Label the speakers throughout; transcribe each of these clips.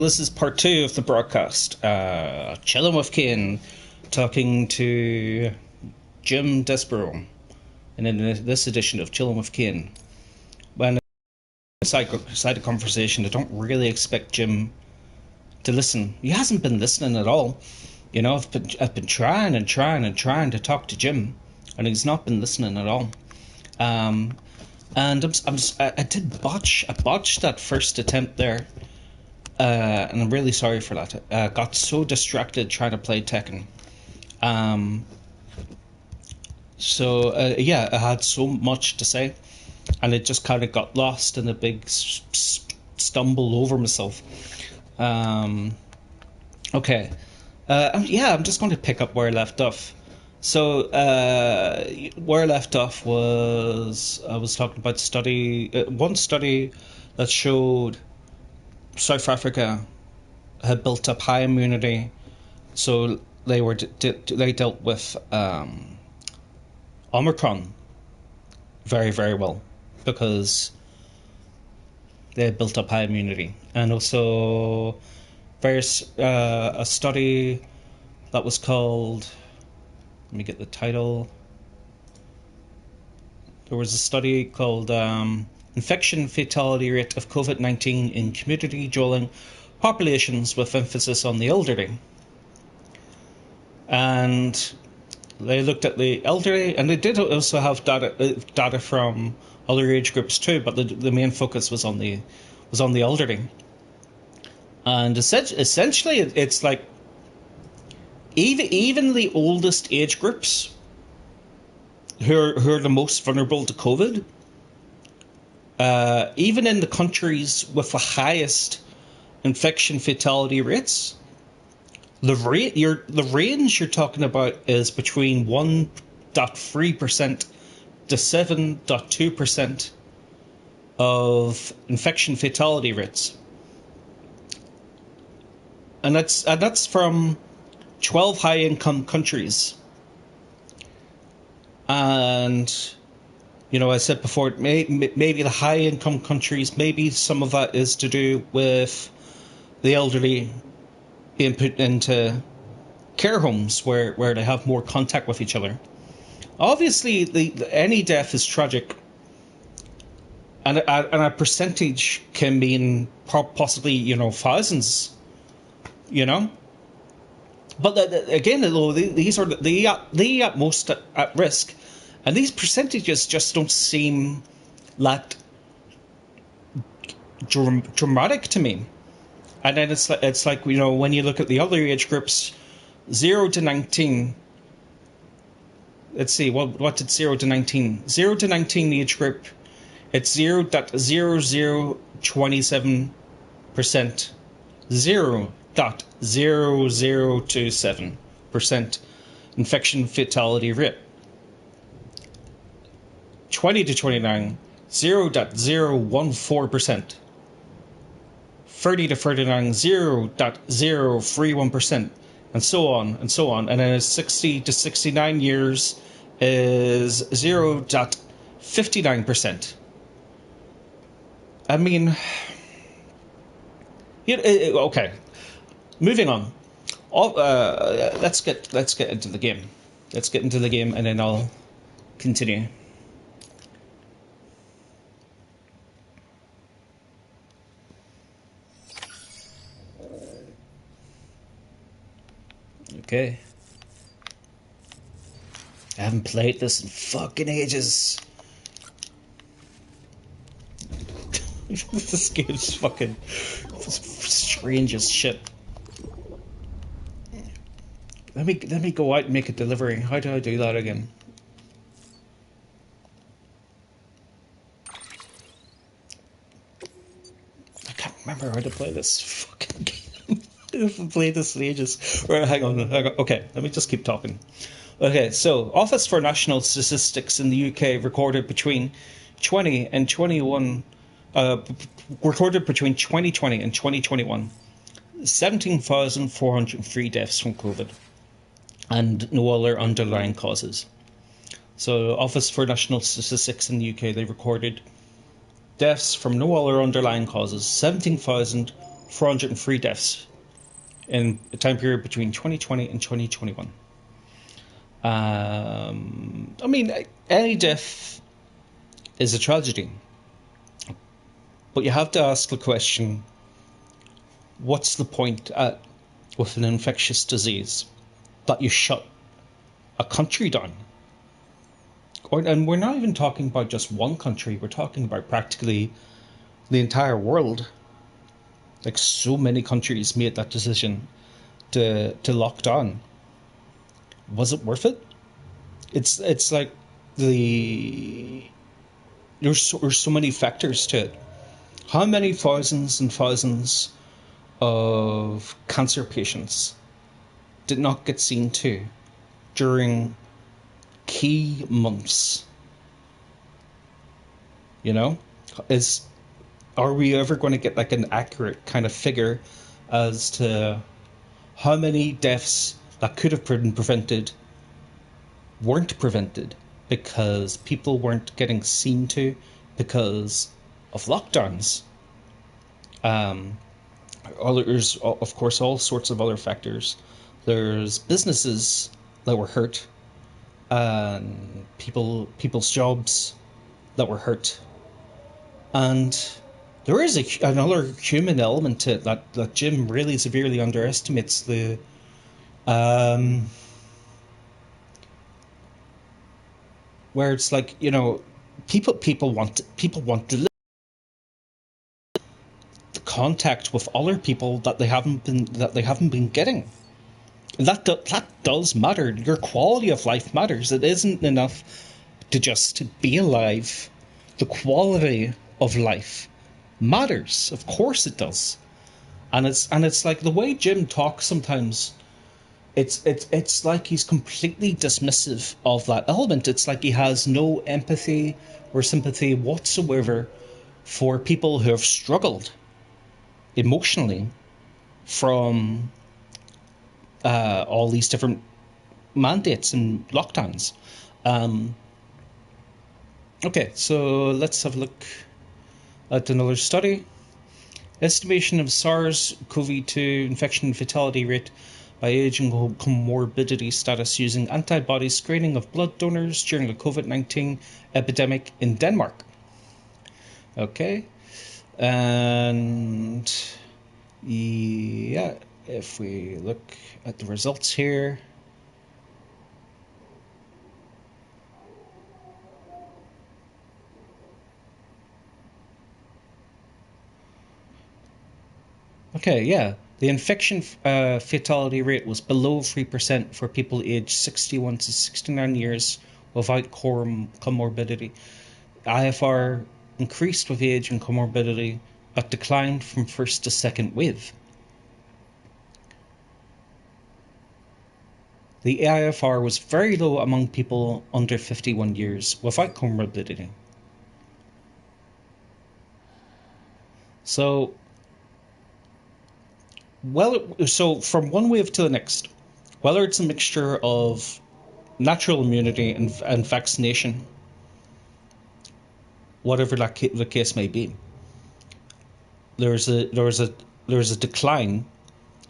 Speaker 1: This is part two of the broadcast. Chilling with Kane, talking to Jim Desborough. And in this edition of Chilling with Kane, when side conversation, I don't really expect Jim to listen. He hasn't been listening at all. You know, I've been trying to talk to Jim, and he's not been listening at all. And I botched that first attempt there. And I'm really sorry for that. Got so distracted trying to play Tekken. Yeah, I had so much to say, and it just kind of got lost in a big stumble over myself. Okay. I'm just going to pick up where I left off. So, where I left off was I was talking about one study that showed South Africa had built up high immunity, so they dealt with Omicron very, very well because they had built up high immunity. And also a study that was called, let me get the title. There was a study called Infection Fatality Rate of COVID-19 in Community Dwelling Populations with emphasis on the elderly. And they looked at the elderly, and they did also have data from other age groups too, but the main focus was on the elderly. And essentially, it's like even the oldest age groups who are the most vulnerable to COVID, even in the countries with the highest infection fatality rates, the range you're talking about is between 1.3% to 7.2% of infection fatality rates, and that's from 12 high-income countries. And, you know, I said before, maybe the high-income countries, maybe some of that is to do with the elderly being put into care homes where they have more contact with each other. Obviously, any death is tragic, and a percentage can mean possibly, you know, thousands, you know. But again, though, these are the at most at risk, and these percentages just don't seem that dramatic to me. And then it's like, you know, when you look at the other age groups, 0 to 19. Let's see, what did 0 to 19? 0 to 19 age group, it's 0.0027%. 0.0027% infection fatality rate. 20 to 29, 0.014%. 30 to 39, 0.031%, and so on and so on. And then 60 to 69 years is 0.59%. I mean, okay. Moving on. Let's get into the game. Let's get into the game, and then I'll continue. Okay. I haven't played this in fucking ages. This game's fucking strange as shit. Let me go out and make a delivery. How do I do that again? I can't remember how to play this fucking game. I haven't played this in ages. Right, hang on. Okay, let me just keep talking. Okay, so Office for National Statistics in the UK recorded between 2020 and 2021 17,403 deaths from COVID and no other underlying causes. So Office for National Statistics in the UK, they recorded deaths from no other underlying causes, 17,403 403 deaths in a time period between 2020 and 2021. I mean, any death is a tragedy, but you have to ask the question, what's the point with an infectious disease that you shut a country down? And we're not even talking about just one country, we're talking about practically the entire world. Like, so many countries made that decision to lock down. Was it worth it? It's like there's so many factors to it. How many thousands and thousands of cancer patients did not get seen to during key months? You know, are we ever going to get like an accurate kind of figure as to how many deaths that could have been prevented weren't prevented because people weren't getting seen to because of lockdowns? There's, of course, all sorts of other factors. There's businesses that were hurt, and people's jobs that were hurt, and there is another human element to it that Jim really severely underestimates. Where it's like, you know, people want to live the contact with other people that they haven't been getting. That does matter. Your quality of life matters. It isn't enough to just be alive. The quality of life matters. Of course it does. And it's like the way Jim talks sometimes. It's like he's completely dismissive of that element. It's like he has no empathy or sympathy whatsoever for people who have struggled emotionally from all these different mandates and lockdowns. Okay, so let's have a look at another study. Estimation of SARS-CoV-2 infection fatality rate by age and comorbidity status using antibody screening of blood donors during the COVID-19 epidemic in Denmark. Okay, and yeah, if we look at the results here, okay, yeah, the infection fatality rate was below 3% for people aged 61 to 69 years without comorbidity. IFR increased with age and comorbidity, but declined from first to second wave. The IFR was very low among people under 51 years without comorbidity. So from one wave to the next, whether it's a mixture of natural immunity and vaccination, whatever the case may be, there's a decline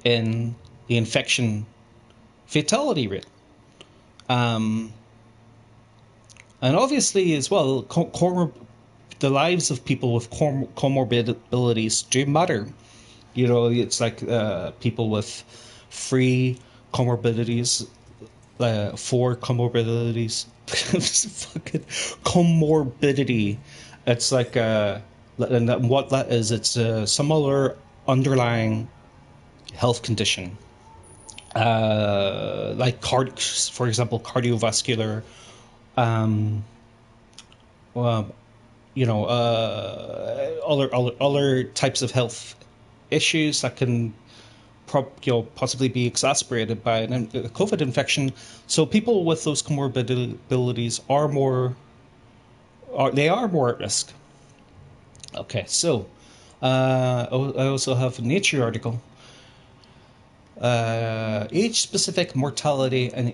Speaker 1: in the infection fatality rate, and obviously as well, the lives of people with comorbidities do matter. You know, it's like people with 3 comorbidities, 4 comorbidities. Fucking comorbidity. It's like, and what that is, it's some other underlying health condition, like for example, cardiovascular, you know, other types of health issues that can possibly be exacerbated by a COVID infection. So people with those comorbidities are more at risk. Okay, so I also have a Nature article. Age-specific mortality and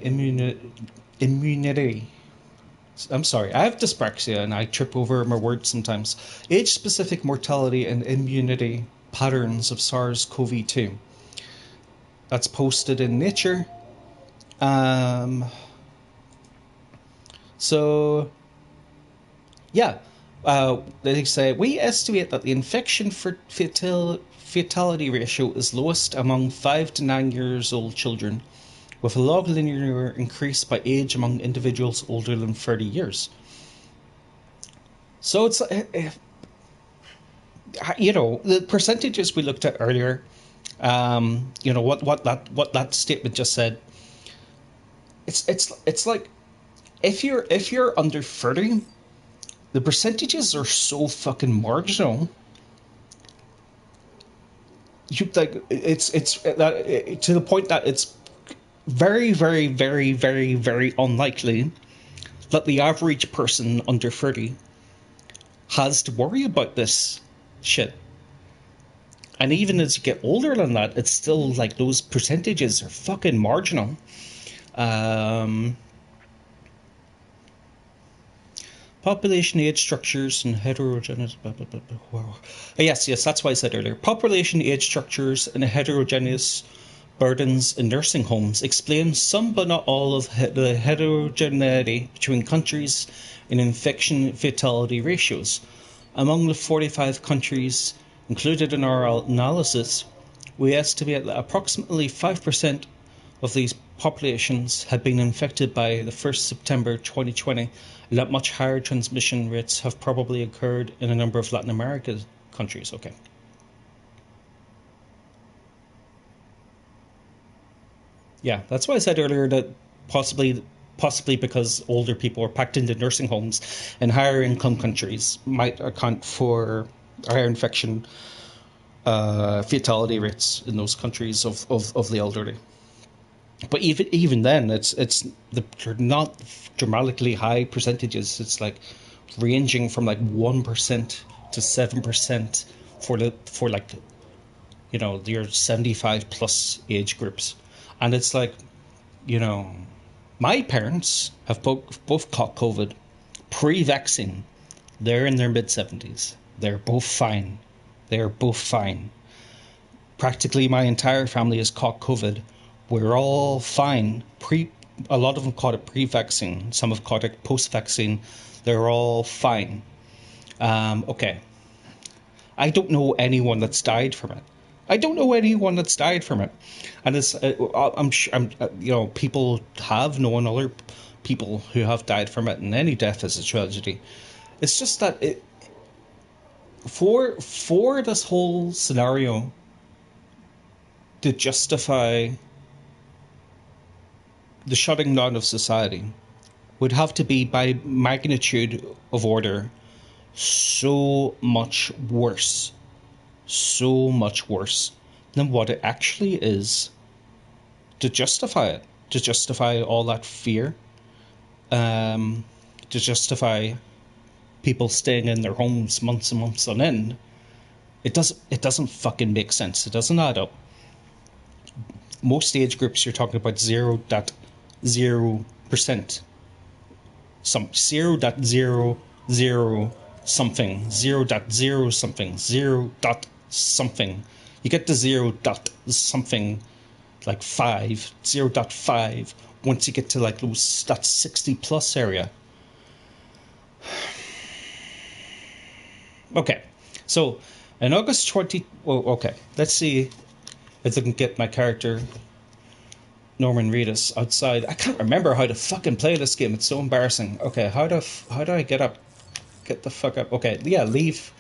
Speaker 1: immunity. I'm sorry, I have dyspraxia and I trip over my words sometimes. Age-specific mortality and immunity patterns of SARS-CoV-2. That's posted in Nature. So, yeah, they say, we estimate that the infection fatality ratio is lowest among 5 to 9 years old children, with a log linear increase by age among individuals older than 30 years. So it's, the percentages we looked at earlier, what that statement just said. It's like, if you're under 30, the percentages are so fucking marginal. It's to the point that it's very, very, very, very, very unlikely that the average person under 30 has to worry about this shit. And even as you get older than that, it's still like those percentages are fucking marginal. Population age structures and heterogeneous. Yes, that's why I said earlier. Population age structures and heterogeneous burdens in nursing homes explain some but not all of the heterogeneity between countries in infection fatality ratios. Among the 45 countries included in our analysis, we estimate that approximately 5% of these populations had been infected by the 1st September 2020, and that much higher transmission rates have probably occurred in a number of Latin American countries. Okay. Yeah, that's why I said earlier that possibly because older people are packed into nursing homes in higher income countries might account for higher infection fatality rates in those countries of the elderly. But even then, they're not dramatically high percentages. It's like ranging from like 1% to 7% for your 75 plus age groups. And it's like, my parents have both caught COVID pre-vaccine. They're in their mid-70s. They're both fine. Practically my entire family has caught COVID. We're all fine. A lot of them caught it pre-vaccine. Some have caught it post-vaccine. They're all fine. Okay. I don't know anyone that's died from it. And it's, people have known other people who have died from it, and any death is a tragedy. It's just that for this whole scenario to justify the shutting down of society would have to be by magnitude of order so much worse than what it actually is to justify it, to justify all that fear, to justify people staying in their homes months and months on end. It doesn't fucking make sense. It doesn't add up. Most age groups, you're talking about 0.0%, some 0.00 something, 0.0 something, 0. something. You get to 0. something, like 5, 0.5. Once you get to like that 60 plus area. Okay, so in August 20. Okay, let's see if I can get my character Norman Reedus outside. I can't remember how to fucking play this game. It's so embarrassing. Okay, how do I get up? Get the fuck up. Okay, yeah, leave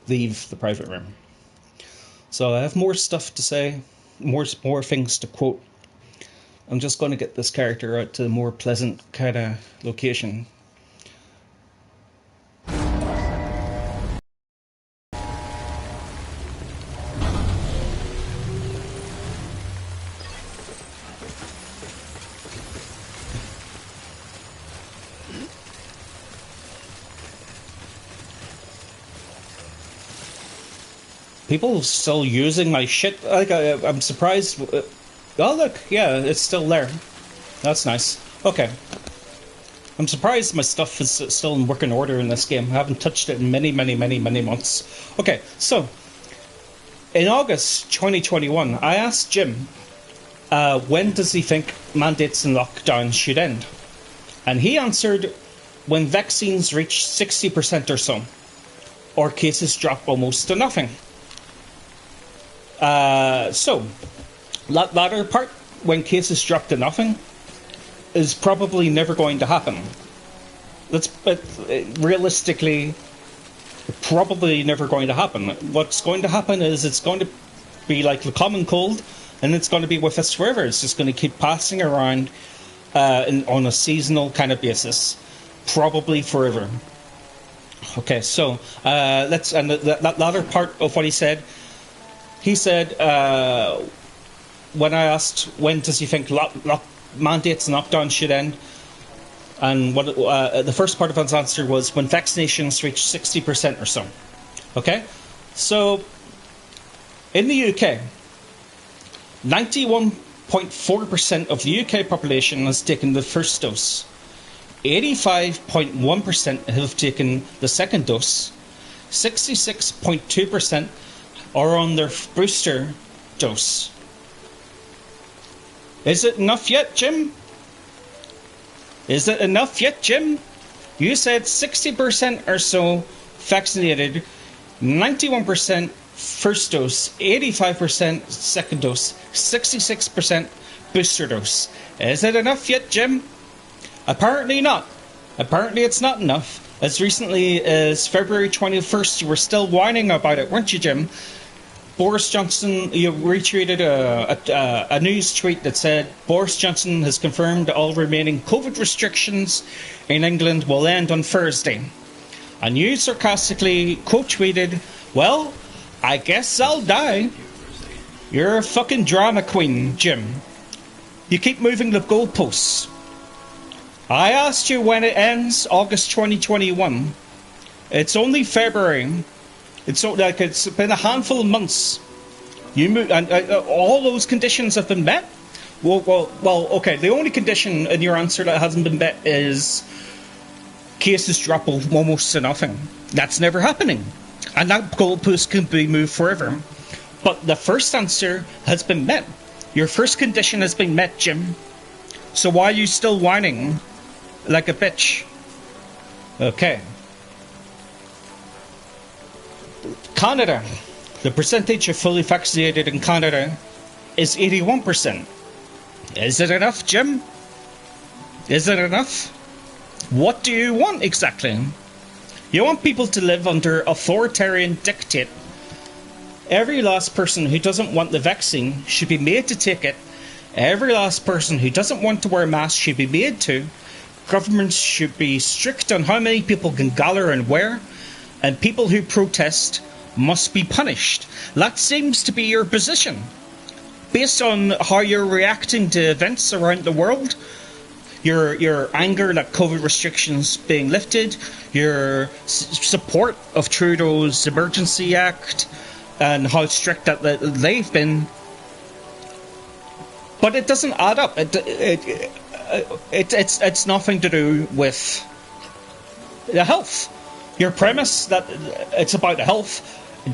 Speaker 1: the private room. So I have more stuff to say, more things to quote. I'm just going to get this character out to a more pleasant kind of location. People still using my shit. Like I'm surprised. Oh look, yeah, it's still there. That's nice. Okay. I'm surprised my stuff is still in working order in this game. I haven't touched it in many months. Okay, so In August 2021, I asked Jim when does he think mandates and lockdowns should end? And he answered when vaccines reach 60% or so, or cases drop almost to nothing. So, latter part, when cases drop to nothing, is probably never going to happen. But realistically, probably never going to happen. What's going to happen is it's going to be like the common cold, and it's going to be with us forever. It's just going to keep passing around on a seasonal kind of basis, probably forever. Okay, so let's, and that latter part of what he said, when I asked when does he think mandates and lockdowns should end, and what the first part of his answer was when vaccinations reach 60% or so. Okay, so in the UK, 91.4% of the UK population has taken the first dose. 85.1% have taken the second dose. 66.2% are on their booster dose. Is it enough yet, Jim? Is it enough yet, Jim? You said 60% or so vaccinated, 91% first dose, 85% second dose, 66% booster dose. Is it enough yet, Jim? Apparently not. Apparently it's not enough. As recently as February 21st, you were still whining about it, weren't you, Jim? Boris Johnson, you retweeted a news tweet that said Boris Johnson has confirmed all remaining COVID restrictions in England will end on Thursday. And you sarcastically quote-tweeted, well, I guess I'll die. You're a fucking drama queen, Jim. You keep moving the goalposts. I asked you when it ends, August 2021. It's only February. It's been a handful of months. You move, and all those conditions have been met. Well, okay. The only condition in your answer that hasn't been met is cases drop almost to nothing. That's never happening, and that goalpost can be moved forever. But the first answer has been met. Your first condition has been met, Jim. So why are you still whining like a bitch? Okay. Canada. The percentage of fully vaccinated in Canada is 81%. Is it enough, Jim? Is it enough? What do you want exactly? You want people to live under authoritarian dictate. Every last person who doesn't want the vaccine should be made to take it. Every last person who doesn't want to wear a mask should be made to. Governments should be strict on how many people can gather and wear. And people who protest must be punished. That seems to be your position. Based on how you're reacting to events around the world, your anger that COVID restrictions being lifted, your support of Trudeau's Emergency Act, and how strict that they've been. But it doesn't add up. It's nothing to do with the health. Your premise that it's about the health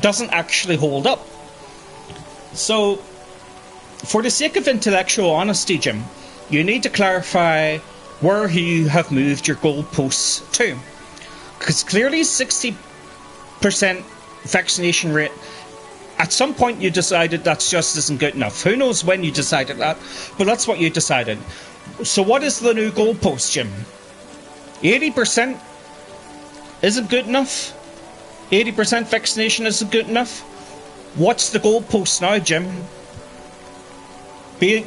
Speaker 1: doesn't actually hold up. So, for the sake of intellectual honesty, Jim, you need to clarify where you have moved your goalposts to. Because clearly 60% vaccination rate, at some point you decided that just isn't good enough. Who knows when you decided that, but that's what you decided. So what is the new goalpost, Jim? 80% isn't good enough? 80% vaccination isn't good enough? What's the goalpost now, Jim? Be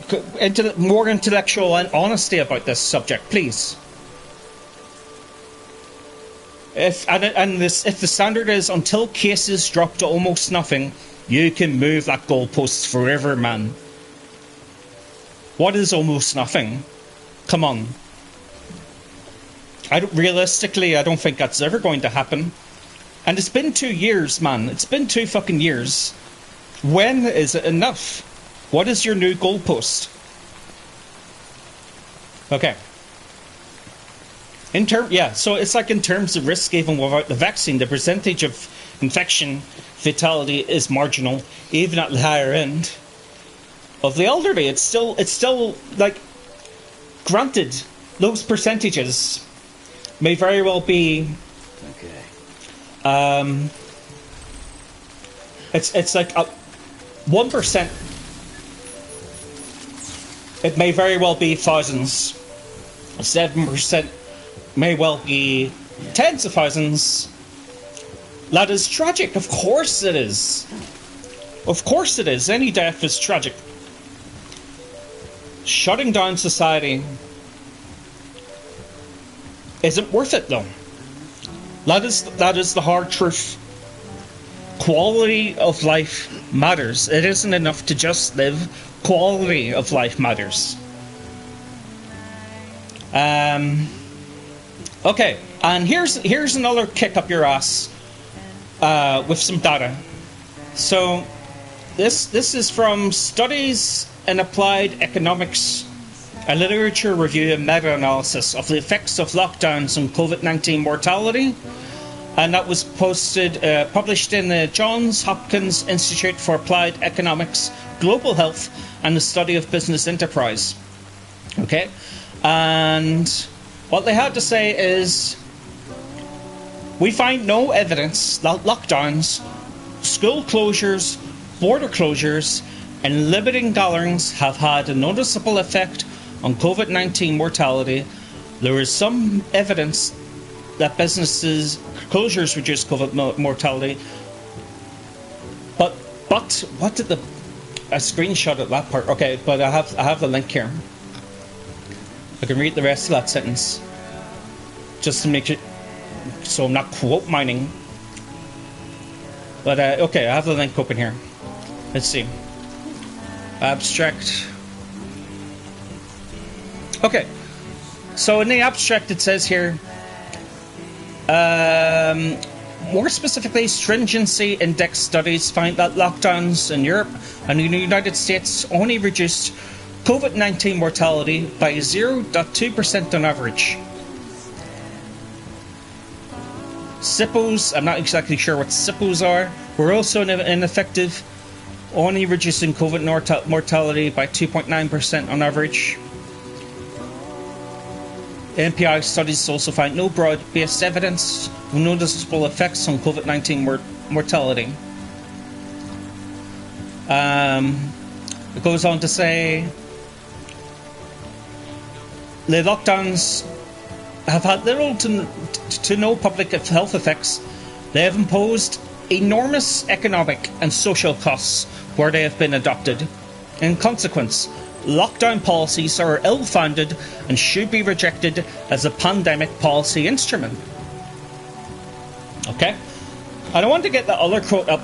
Speaker 1: more intellectual and honesty about this subject, please. If the standard is until cases drop to almost nothing, you can move that goalpost forever, man. What is almost nothing? Come on. Realistically, I don't think that's ever going to happen. And it's been 2 years, man. It's been 2 fucking years. When is it enough? What is your new goalpost? Okay. So it's like in terms of risk, even without the vaccine, the percentage of infection fatality is marginal, even at the higher end of the elderly. It's still like, granted, those percentages may very well be it's like 1%. It may very well be thousands. 7% may well be tens of thousands. That is tragic. Of course it is. Of course it is. Any death is tragic. Shutting down society isn't worth it, though. That is the hard truth. Quality of life matters. It isn't enough to just live. Quality of life matters. Okay, and here's another kick up your ass with some data. So this is from Studies in Applied Economics, a literature review and meta-analysis of the effects of lockdowns on COVID-19 mortality, and that was published in the Johns Hopkins Institute for Applied Economics, Global Health, and the Study of Business Enterprise. Okay, and what they had to say is, we find no evidence that lockdowns, school closures, border closures, and limiting gatherings have had a noticeable effect on COVID-19 mortality. There is some evidence that businesses closures reduce COVID mortality, but what did a screenshot of that part? Okay, but I have the link here. I can read the rest of that sentence just to make it so I'm not quote mining. But okay, I have the link open here. Let's see. Abstract. Okay, so in the abstract it says here, more specifically, stringency index studies find that lockdowns in Europe and the United States only reduced COVID-19 mortality by 0.2% on average. SIPOs, I'm not exactly sure what SIPOs are, were also ineffective, only reducing COVID mortality by 2.9% on average. NPI studies also find no broad-based evidence of noticeable effects on COVID-19 mortality. It goes on to say, the lockdowns have had little to no public health effects. They have imposed enormous economic and social costs where they have been adopted. In consequence, lockdown policies are ill-founded and should be rejected as a pandemic policy instrument. Okay? I don't want to get the other quote up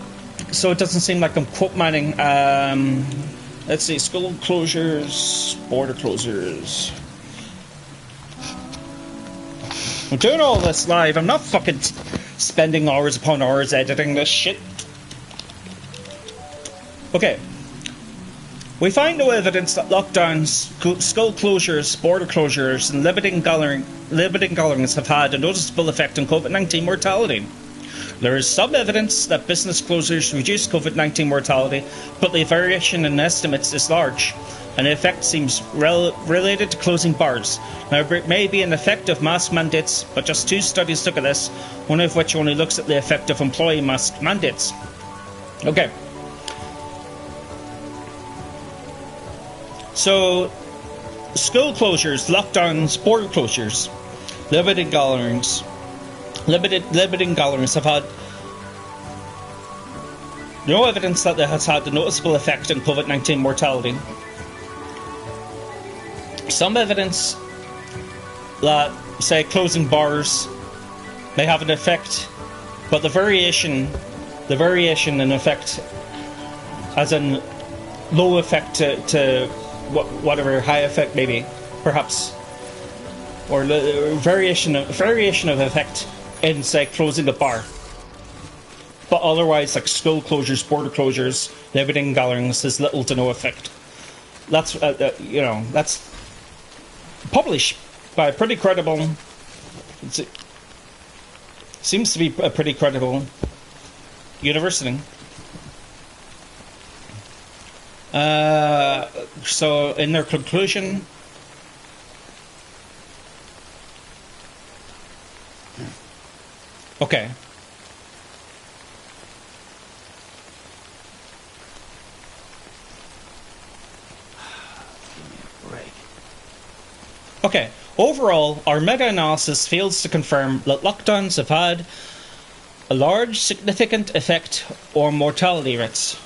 Speaker 1: so it doesn't seem like I'm quote mining. Let's see, school closures, border closures. I'm doing all this live. I'm not fucking spending hours upon hours editing this shit. Okay. We find no evidence that lockdowns, school closures, border closures, and limiting gatherings have had a noticeable effect on COVID-19 mortality. There is some evidence that business closures reduce COVID-19 mortality, but the variation in estimates is large, and the effect seems related to closing bars. Now, it may be an effect of mask mandates, but just 2 studies look at this, one of which only looks at the effect of employee mask mandates. Okay. So, school closures, lockdowns, border closures, limiting gatherings have had no evidence that it has had a noticeable effect on COVID-19 mortality. Some evidence that, say, closing bars may have an effect, but the variation in effect, as in low effect to whatever high effect maybe, perhaps, or variation of effect in, say, closing a bar. But otherwise, like school closures, border closures, limiting gatherings, has little to no effect. That's that's published by a pretty credible. Seems to be a pretty credible University. So in their conclusion, okay. Okay, overall, our meta-analysis fails to confirm that lockdowns have had a large significant effect on mortality rates.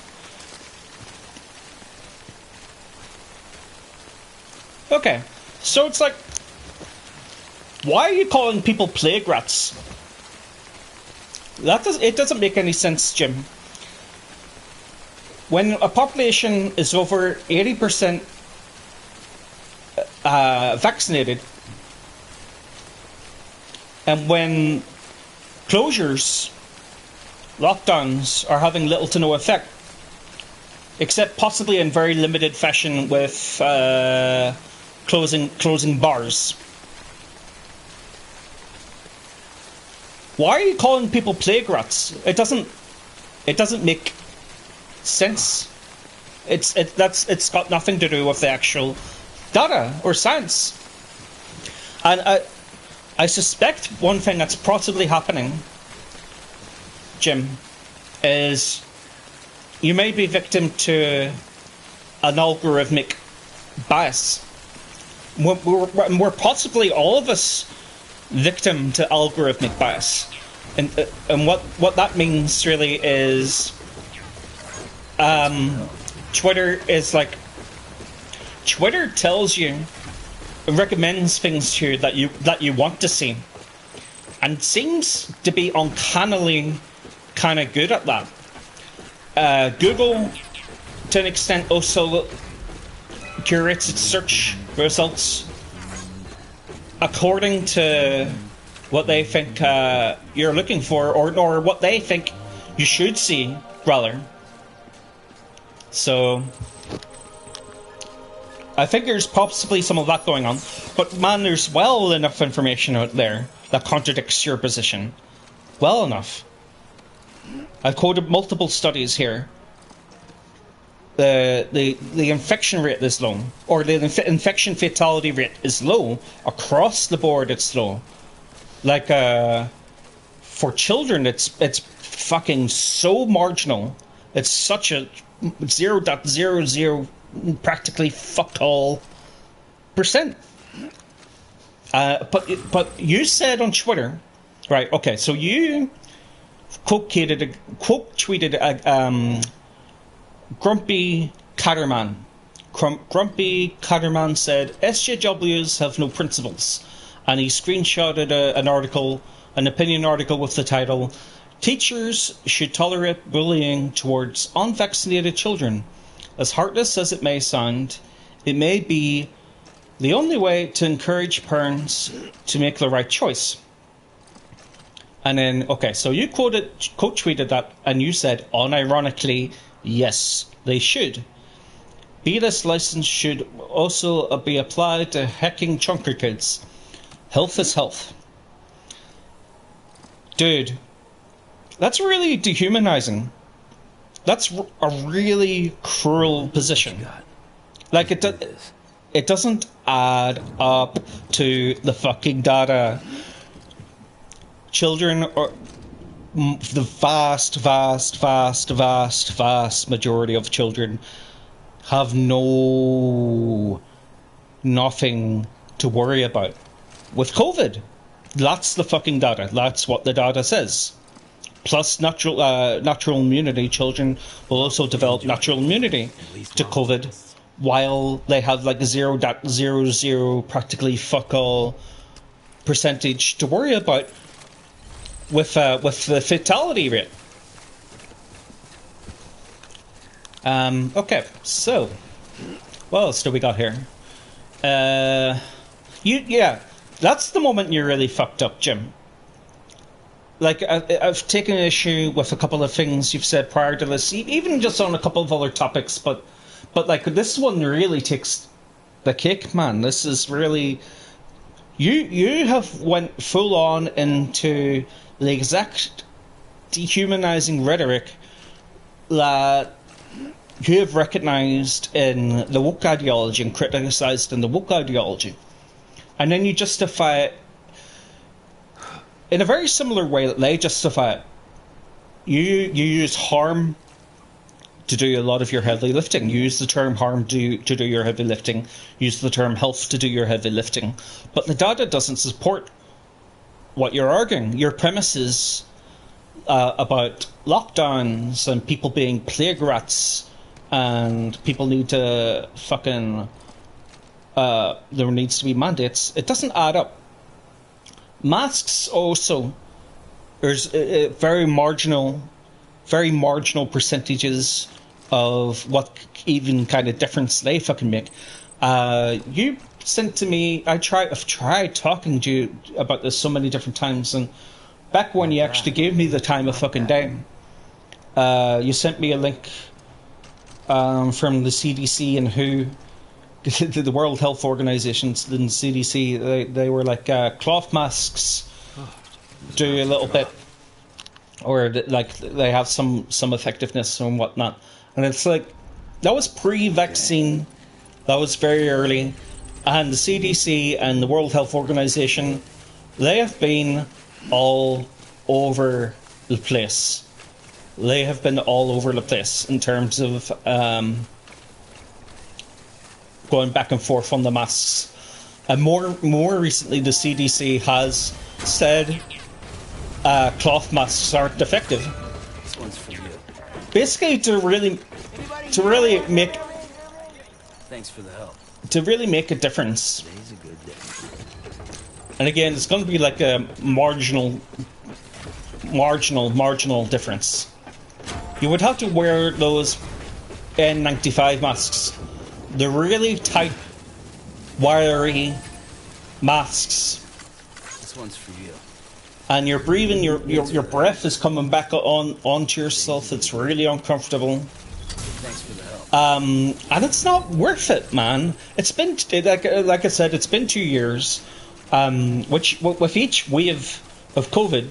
Speaker 1: Okay, so it's like, why are you calling people plague rats? It doesn't make any sense, Jim. When a population is over 80% vaccinated, and when closures, lockdowns are having little to no effect, except possibly in very limited fashion with closing bars. Why are you calling people plague rats? It doesn't make sense. It's got nothing to do with the actual data or science. And I suspect one thing that's possibly happening, Jim, is you may be victim to an algorithmic bias. We're possibly all of us victim to algorithmic bias. And what that means really is Twitter is like, Twitter tells you, recommends things to you that you want to see, and seems to be uncannily kind of good at that. Google, to an extent, also curates its search results according to what they think you're looking for, or what they think you should see, rather. So I think there's possibly some of that going on, but man, there's well enough information out there that contradicts your position. Well enough. I've quoted multiple studies here. The infection rate is low, or the infection fatality rate is low across the board. It's low. Like for children, it's fucking so marginal. It's such a 0.00 practically fuck all percent. But you said on Twitter, right? Okay, so you quote tweeted Grumpy Catterman. Grumpy Catterman said SJWs have no principles, and he screenshotted an opinion article with the title, "Teachers should tolerate bullying towards unvaccinated children. As heartless as it may sound, it may be the only way to encourage parents to make the right choice." And then, okay, so you quote tweeted that, and you said, unironically, yes, they should. BLS license should also be applied to hecking chunker kids. Health is health. Dude, that's really dehumanizing. That's a really cruel position. Like, it doesn't add up to the fucking data. Children are the vast majority of children have nothing to worry about with COVID. That's the fucking data. That's what the data says. Plus natural immunity. Children will also develop natural immunity to COVID, while they have like 0.00 practically fuck all percentage to worry about with the fatality rate. Okay, so what else do we got here? That's the moment you're really fucked up, Jim. Like, I've taken issue with a couple of things you've said prior to this, even just on a couple of other topics, but like, this one really takes the cake, man. This is really, you have went full on into the exact dehumanizing rhetoric that you have recognized in the woke ideology and criticized in the woke ideology. And then you justify it in a very similar way that they justify it. You use harm to do a lot of your heavy lifting. You use the term harm to do your heavy lifting. Use the term health to do your heavy lifting. But the data doesn't support what you're arguing. Your premises about lockdowns and people being plague rats and people need to fucking... there needs to be mandates. It doesn't add up. Masks also, there's very marginal percentages of what even kind of difference they fucking make. You sent to me, I've tried talking to you about this so many different times, and back when you actually gave me the time of fucking day, you sent me a link from the CDC and WHO, the World Health Organizations and CDC. They were like cloth masks do a little bit, or like they have some effectiveness and whatnot. And it's like, that was pre-vaccine, that was very early, and the CDC and the World Health Organization, they have been all over the place. They have been all over the place in terms of going back and forth on the masks. And more recently, the CDC has said cloth masks aren't effective.
Speaker 2: This one's for you.
Speaker 1: Basically, to really make...
Speaker 2: Thanks for the help.
Speaker 1: To really make a difference.
Speaker 2: Today's a good day.
Speaker 1: And again, it's going to be like a marginal difference. You would have to wear those N95 masks. The really tight, wiry masks.
Speaker 2: This one's for you.
Speaker 1: And you're breathing, your breath is coming back onto yourself. It's really uncomfortable.
Speaker 2: Thanks for the help.
Speaker 1: And it's not worth it, man. It's been, like I said, it's been 2 years. Which with each wave of COVID,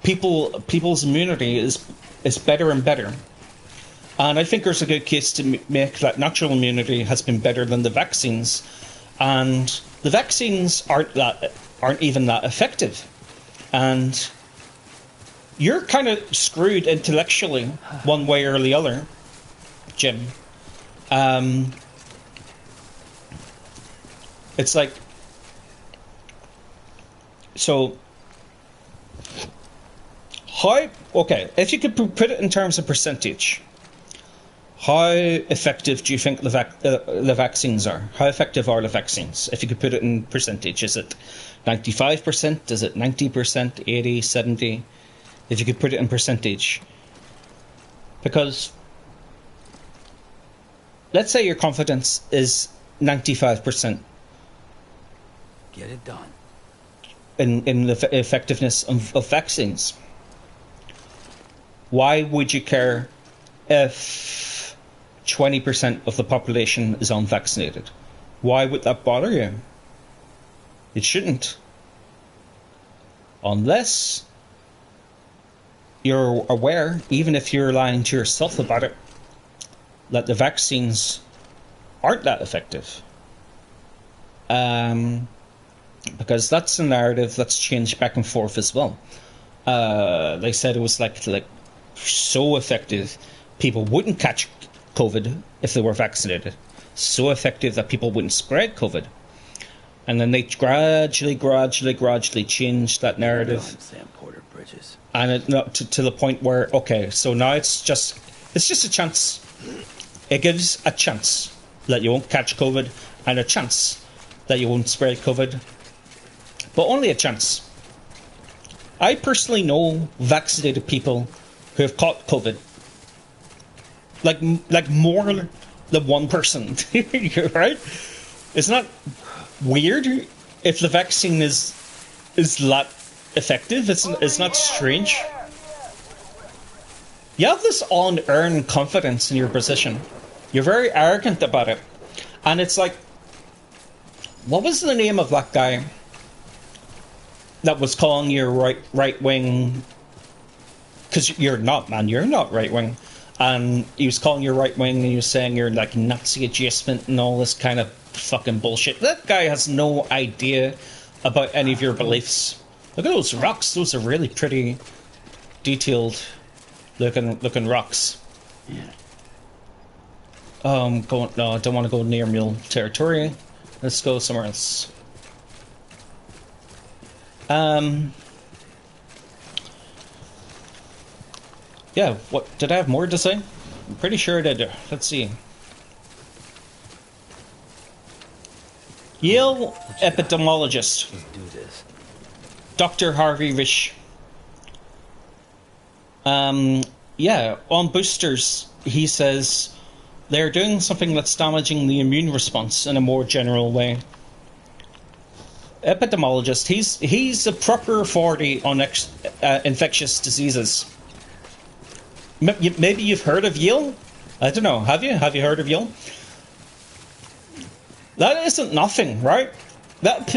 Speaker 1: people's immunity is better and better. And I think there's a good case to make that natural immunity has been better than the vaccines, and the vaccines aren't even that effective. And you're kind of screwed intellectually one way or the other, Jim. It's like, so if you could put it in terms of percentage, how effective do you think the vaccines are? How effective are the vaccines? If you could put it in percentage, is it 95%? Is it 90%? 80, 70? If you could put it in percentage. Because let's say your confidence is 95%.
Speaker 2: Get it done.
Speaker 1: In the effectiveness of vaccines. Why would you care if 20% of the population is unvaccinated? Why would that bother you? It shouldn't. Unless you're aware, even if you're lying to yourself about it, that the vaccines aren't that effective. Because that's a narrative that's changed back and forth as well. They said it was like so effective, people wouldn't catch COVID if they were vaccinated. So effective that people wouldn't spread COVID. And then they gradually changed that narrative.
Speaker 2: Sam Porter Bridges.
Speaker 1: And to the point where, okay, so now it's just a chance. It gives a chance that you won't catch COVID and a chance that you won't spread COVID. But only a chance. I personally know vaccinated people who have caught COVID. Like more than one person. Right? It's not weird if the vaccine is not effective. It's not strange. You have this unearned confidence in your position. You're very arrogant about it. And it's like, what was the name of that guy that was calling you right wing because you're not, man. You're not right wing. And he was calling you right wing, and he was saying you're like Nazi adjacent and all this kind of fucking bullshit. That guy has no idea about any of your beliefs. Look at those rocks. Those are really pretty, detailed looking rocks.
Speaker 2: Yeah.
Speaker 1: No, I don't want to go near mule territory. Let's go somewhere else. Yeah, what did I have more to say? I'm pretty sure I did. Let's see. Yale epidemiologist.
Speaker 2: Let's do this.
Speaker 1: Dr. Harvey Risch. Yeah, on boosters, he says they're doing something that's damaging the immune response in a more general way. Epidemiologist, he's a proper authority on infectious diseases. Maybe you've heard of Yale? I don't know. Have you? Have you heard of Yale? That isn't nothing, right? That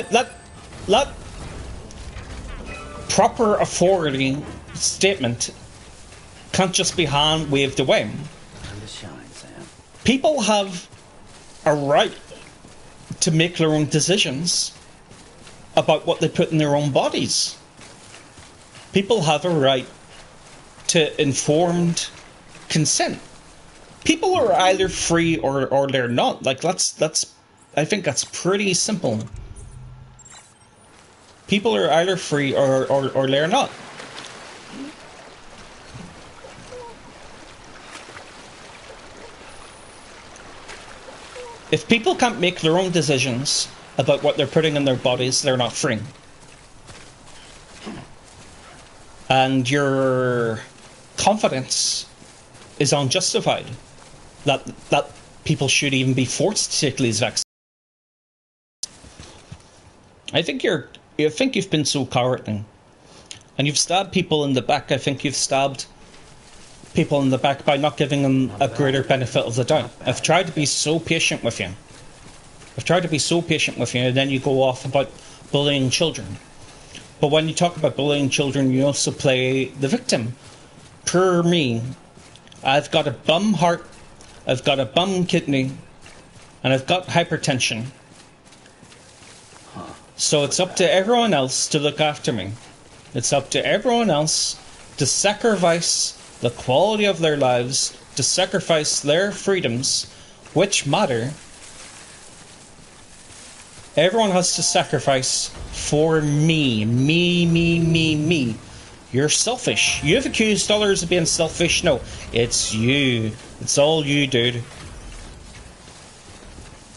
Speaker 1: proper authority statement can't just be hand waved away.
Speaker 2: Time to shine, Sam.
Speaker 1: People have a right to make their own decisions about what they put in their own bodies. People have a right to informed consent. People are either free or they're not. Like that's I think that's pretty simple. People are either free or they're not. If people can't make their own decisions about what they're putting in their bodies, they're not free. And your confidence is unjustified that people should even be forced to take these vaccines. I think you've been so cowardly, and you've stabbed people in the back. I think you've stabbed people in the back by not giving them a greater benefit of the doubt. I've tried to be so patient with you. And then you go off about bullying children. But when you talk about bullying children, you also play the victim. Per me, I've got a bum heart, I've got a bum kidney, and I've got hypertension. So it's up to everyone else to look after me. It's up to everyone else to sacrifice the quality of their lives, to sacrifice their freedoms, which matter. Everyone has to sacrifice for me. Me. You're selfish. You've accused others of being selfish. No, it's you. It's all you, dude.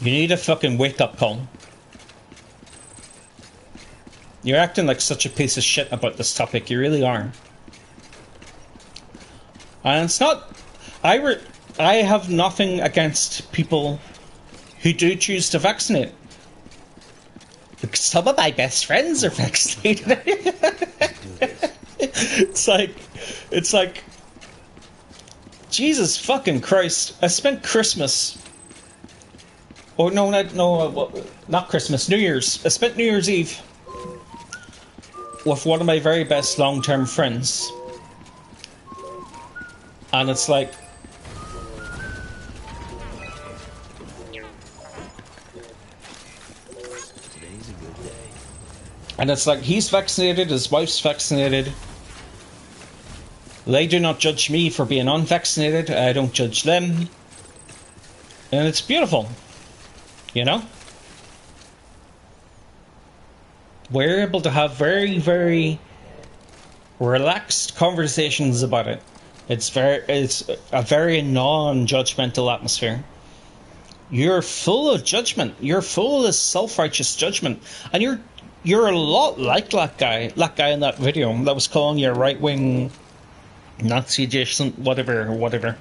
Speaker 1: You need a fucking wake-up call. You're acting like such a piece of shit about this topic. You really are. And it's not... I have nothing against people who do choose to vaccinate. Some of my best friends are vaccinated. It's like, Jesus fucking Christ! I spent Christmas. Oh no, not Christmas. New Year's. I spent New Year's Eve with one of my very best long-term friends, and it's like. And it's like, he's vaccinated, his wife's vaccinated. They do not judge me for being unvaccinated. I don't judge them. And it's beautiful. You know? We're able to have very, very relaxed conversations about it. It's a very non-judgmental atmosphere. You're full of judgment. You're full of self-righteous judgment. And you're a lot like that guy in that video that was calling you a right-wing Nazi adjacent whatever.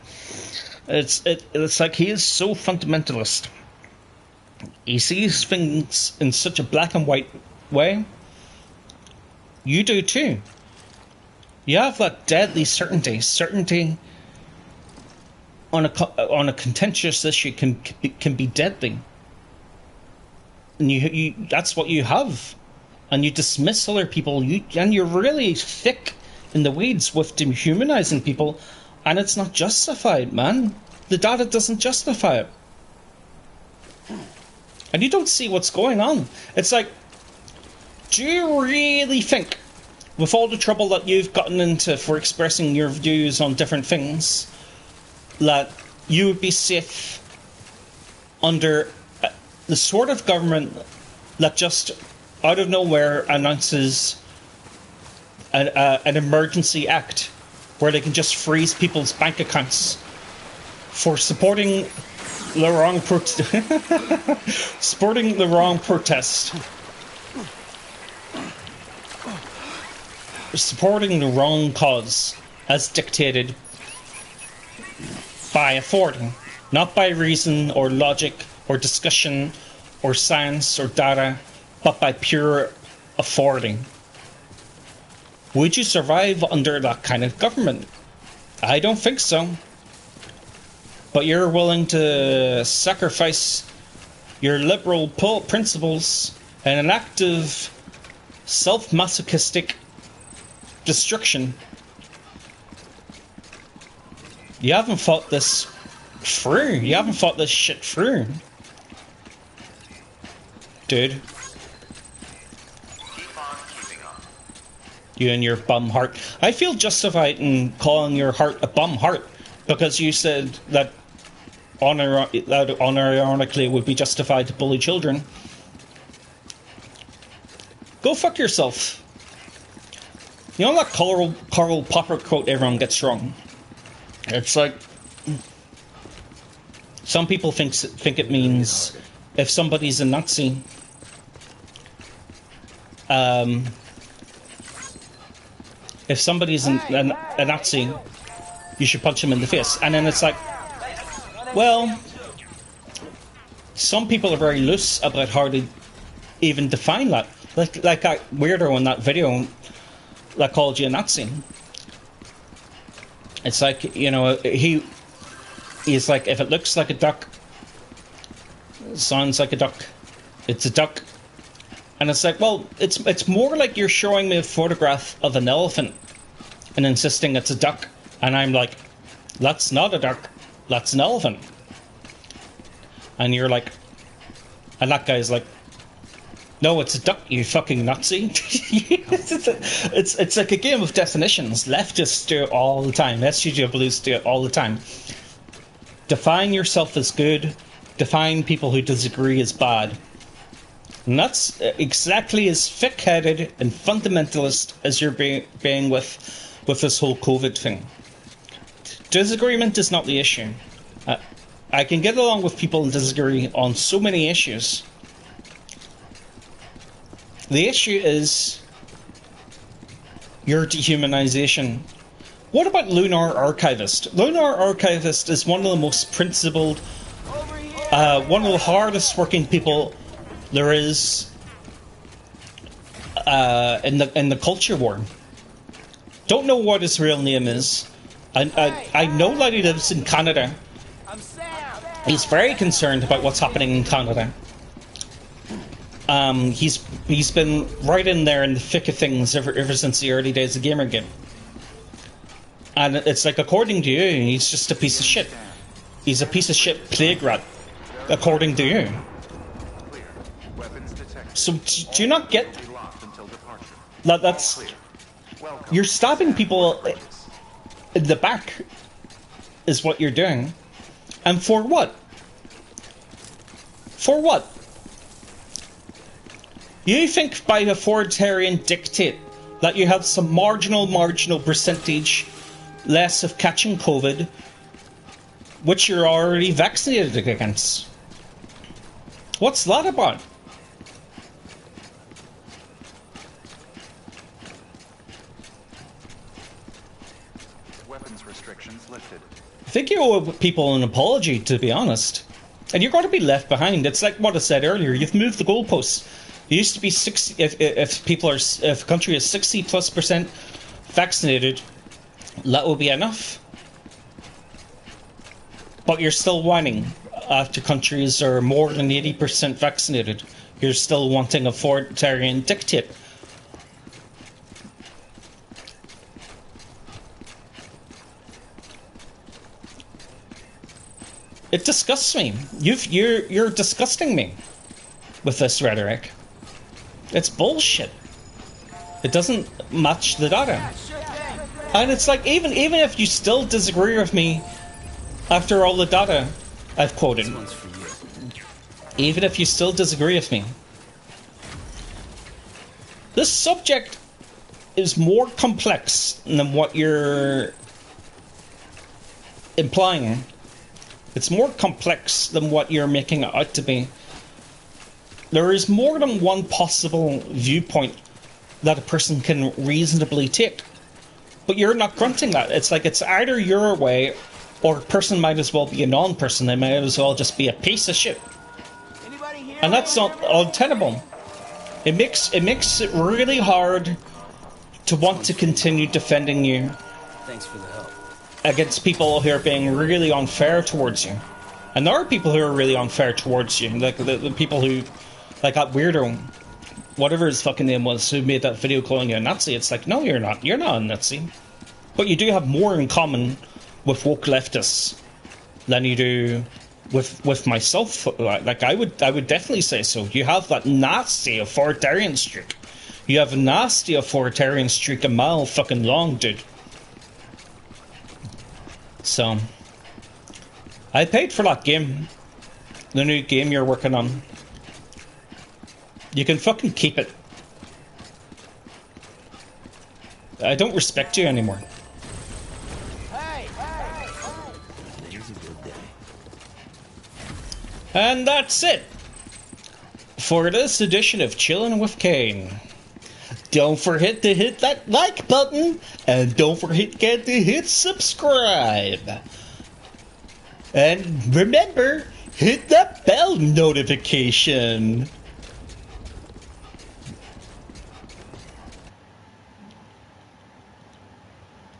Speaker 1: It's like he is so fundamentalist. He sees things in such a black and white way. You do too. You have that deadly certainty on a contentious issue can be deadly. And you that's what you have. And you dismiss other people, and you're really thick in the weeds with dehumanizing people, and it's not justified, man. The data doesn't justify it. And you don't see what's going on. It's like, do you really think, with all the trouble that you've gotten into for expressing your views on different things, that you would be safe under the sort of government that just out of nowhere announces an emergency act where they can just freeze people's bank accounts for supporting the wrong supporting the wrong protest, supporting the wrong cause as dictated by authority, not by reason or logic or discussion or science or data, but by pure authority. Would you survive under that kind of government? I don't think so. But you're willing to sacrifice your liberal principles in an act of self-masochistic destruction. You haven't thought this through. You haven't thought this shit through. Dude. You and your bum heart. I feel justified in calling your heart a bum heart because you said that unironically it would be justified to bully children. Go fuck yourself. You know that Karl Popper quote everyone gets wrong? It's like, some people think it means if somebody's a Nazi, if somebody's a Nazi, you should punch him in the face. And then it's like, well, some people are very loose about how to even define that. Like that weirdo in that video that called you a Nazi. It's like, you know, he's like, if it looks like a duck, sounds like a duck, it's a duck. And it's like, well, it's more like you're showing me a photograph of an elephant and insisting it's a duck. And I'm like, that's not a duck, that's an elephant. And you're like, and that guy's like, no, it's a duck, you fucking Nazi. it's like a game of definitions. Leftists do it all the time. SJWs do it all the time. Define yourself as good. Define people who disagree as bad. And that's exactly as thick-headed and fundamentalist as you're being with this whole COVID thing. Disagreement is not the issue. I can get along with people who disagree on so many issues. The issue is your dehumanization. What about Lunar Archivist? Lunar Archivist is one of the most principled, one of the hardest working people there is in the culture war. Don't know what his real name is. I know that he lives in Canada. He's very concerned about what's happening in Canada. He's been right in there in the thick of things ever since the early days of Gamergate. And it's like, according to you, he's just a piece of shit. He's a piece of shit plague rat, according to you. So do you not get that? That's, you're stabbing people in the back, is what you're doing. And for what? For what? You think by authoritarian dictate that you have some marginal percentage less of catching COVID, which you're already vaccinated against. What's that about?
Speaker 3: Weapons restrictions lifted.
Speaker 1: I think you owe people an apology, to be honest. And you're going to be left behind. It's like what I said earlier. You've moved the goalposts. It used to be 60. If a country is 60+% vaccinated, that will be enough. But you're still whining after countries are more than 80% vaccinated. You're still wanting authoritarian dictate. It disgusts me. You're disgusting me with this rhetoric. It's bullshit. It doesn't match the data. And it's like, even if you still disagree with me after all the data I've quoted, even if you still disagree with me, this subject is more complex than what you're implying. It's more complex than what you're making it out to be. There is more than one possible viewpoint that a person can reasonably take. But you're not granting that. It's like it's either your way, or a person might as well be a non-person. They might as well just be a piece of shit. And that's not untenable. It makes it really hard to want to continue defending you.
Speaker 2: Thanks for the help.
Speaker 1: Against people who are being really unfair towards you. And there are people who are really unfair towards you. Like the people who, like that weirdo, whatever his fucking name was, who made that video calling you a Nazi. It's like, no, you're not. You're not a Nazi. But you do have more in common with woke leftists than you do with myself. Like I would definitely say so. You have that nasty authoritarian streak. You have a nasty authoritarian streak a mile fucking long, dude. So I paid for that game. The new game you're working on. You can fucking keep it. I don't respect you anymore. And that's it for this edition of Chillin' with Kane. Don't forget to hit that like button, and don't forget to hit subscribe. And remember, hit that bell notification.